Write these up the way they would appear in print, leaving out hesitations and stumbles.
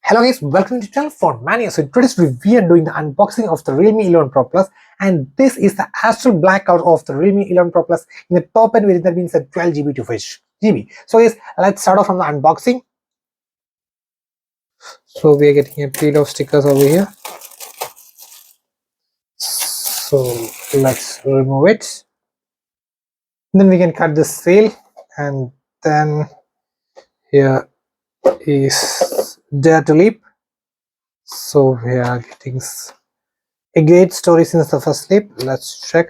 Hello guys, welcome to the channel for Mania. So today's we are doing the unboxing of the Realme 11 Pro Plus, and this is the Astral Black color of the Realme 11 Pro Plus in the top end variant. That means a 12 GB to 5 GB. So guys, let's start off from the unboxing. So we are getting a pile of stickers over here. So let's remove it. Then we can cut the seal, and then here is dare to leap. So we are getting a great story since the first sleep. Let's check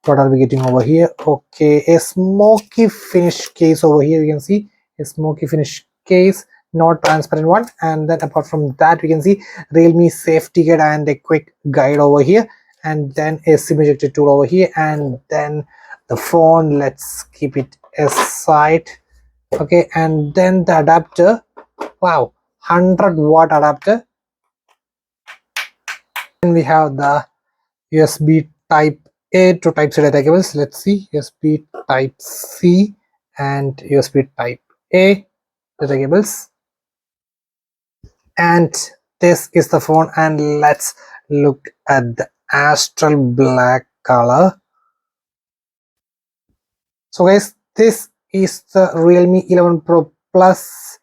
what are we getting over here. Okay, a smoky finish case over here. You can see a smoky finish case, not transparent one. And then apart from that, we can see Realme safety guide and a quick guide over here, and then a SIM ejector tool over here, and then the phone. Let's keep it aside. Okay, and then the adapter. Wow, 100-watt adapter. And we have the USB type A to type C data cables. Let's see, USB type C and USB type A data cables. And this is the phone, and let's look at the Astral Black color. So guys, this is the Realme 11 Pro Plus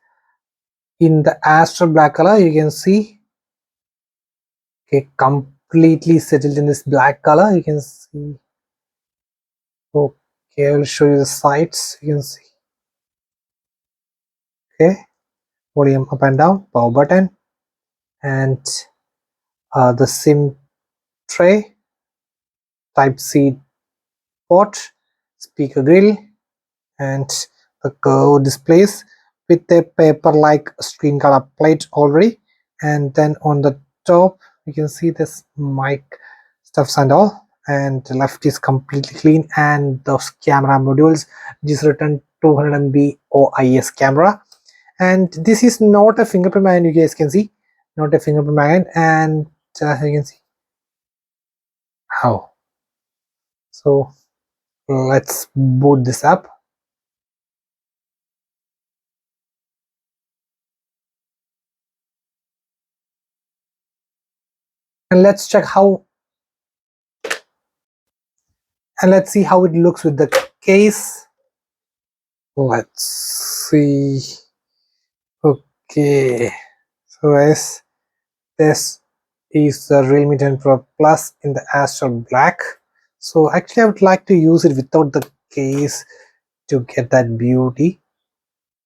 in the Astral Black color. You can see, okay, completely settled in this black color. You can see. Okay, I will show you the sides. You can see. Okay, volume up and down, power button, and the SIM tray, type C port, speaker grill, and the curved displays with a paper like screen color plate already. And then on the top you can see this mic stuffs and all, and the left is completely clean, and those camera modules, this written 200 MB OIS camera. And this is not a fingerprint magnet, you guys can see, not a fingerprint magnet. And you can see how. So let's boot this up. And let's check how, and let's see how it looks with the case. Let's see. Okay, so guys, this is the Realme 10 Pro Plus in the Astral Black. So actually I would like to use it without the case to get that beauty.